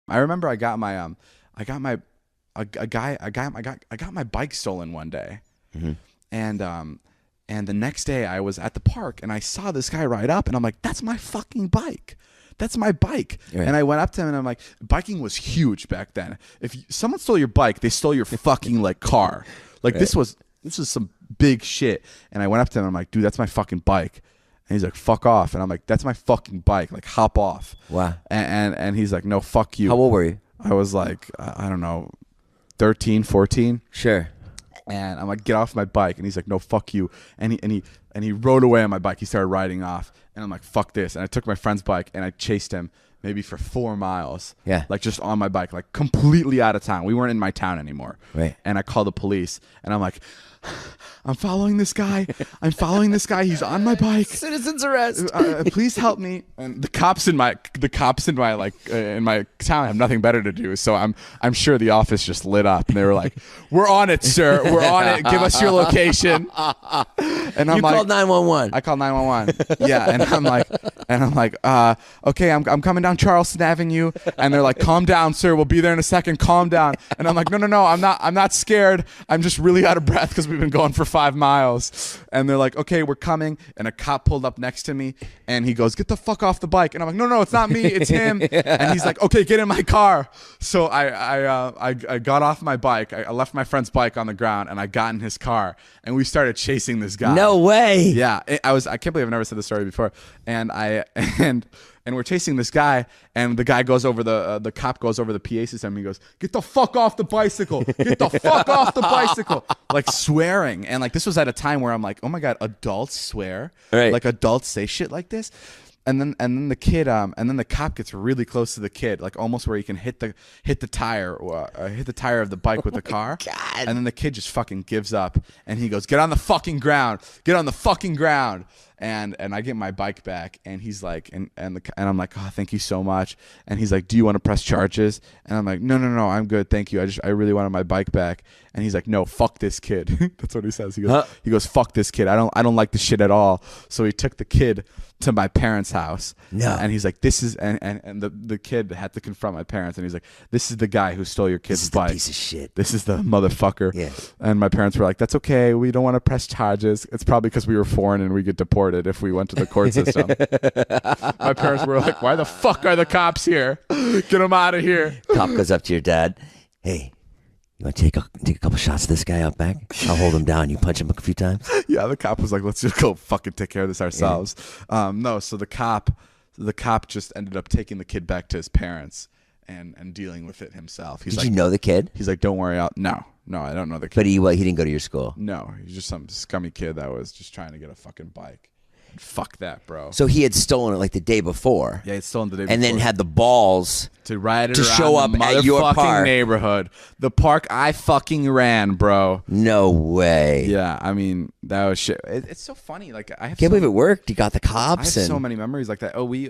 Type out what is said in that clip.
I remember I got my bike stolen one day, and the next day I was at the park and I saw this guy ride up and I'm like, that's my fucking bike. That's my bike. Right. And I went up to him and I'm like, biking was huge back then. If someone stole your bike, they stole your fucking like car. Like this was some big shit. And I went up to him and I'm like, dude, that's my fucking bike. And he's like, fuck off. And I'm like, that's my fucking bike. Like, hop off. Wow. And he's like, no, fuck you. How old were you? I was like, I don't know, 13, 14. Sure. And I'm like, get off my bike. And he's like, no, fuck you. And he rode away on my bike. He started riding off. And I'm like, fuck this. And I took my friend's bike and I chased him maybe for 4 miles. Yeah. Like just on my bike, like completely out of town. We weren't in my town anymore. Right. And I called the police and I'm like, I'm following this guy. He's on my bike. Citizen's arrest. Please help me. And the cops in my in my town have nothing better to do. So I'm sure the office just lit up and they were like, "We're on it, sir. We're on it. Give us your location." And you called 911. I called 911. Yeah, and I'm like, okay, I'm coming down Charleston Avenue, and they're like, "Calm down, sir. We'll be there in a second. Calm down." And I'm like, No, I'm not scared. I'm just really out of breath because we've been going for 5 miles. And they're like, okay, we're coming. And a cop pulled up next to me and he goes, get the fuck off the bike. And I'm like, no, it's not me, it's him. And he's like, okay, get in my car. So I got off my bike. I left my friend's bike on the ground and I got in his car and we started chasing this guy. No way. Yeah. I can't believe I've never said this story before. And we're chasing this guy, and the guy goes over the cop goes over the PA system. And he goes, "Get the fuck off the bicycle! Get the fuck off the bicycle!" Like swearing, and like this was at a time where I'm like, "Oh my god, adults swear! Right. Like adults say shit like this." And then the kid, and then the cop gets really close to the kid, like almost where he can hit the tire of the bike with the car. God. And then the kid just fucking gives up, and he goes, "Get on the fucking ground! Get on the fucking ground!" And I get my bike back, and he's like, and I'm like, oh, thank you so much. And he's like, do you want to press charges? And I'm like, no, I'm good, thank you. I really wanted my bike back. And he's like, no, fuck this kid. That's what he says. He goes, fuck this kid. I don't like this shit at all. So he took the kid to my parents' house. No. And he's like, this is, and the kid had to confront my parents, and he's like, this is the guy who stole your kid's bike. This is the piece of shit. This is the motherfucker. Yeah. And my parents were like, that's okay. We don't want to press charges. It's probably because we were foreign and we get deported if we went to the court system. My parents were like, why the fuck are the cops here? Get them out of here. Cop goes up to your dad. Hey, you want to take a couple shots of this guy out back? I'll hold him down. You punch him a few times. Yeah, the cop was like, let's just go fucking take care of this ourselves. Yeah. No, so the cop just ended up taking the kid back to his parents and dealing with it himself. Did you know the kid? He's like, don't worry, No, I don't know the kid. But he didn't go to your school? No, he's just some scummy kid that was just trying to get a fucking bike. Fuck that, bro. So he had stolen it like the day before. Yeah, he'd stolen the day before. And then had the balls to ride it to around show up the at your park. Neighborhood. The park I fucking ran, bro. No way. Yeah, I mean, that was shit. It's so funny. Like I can't believe it worked. You got the cops. I have so many memories like that. Oh, we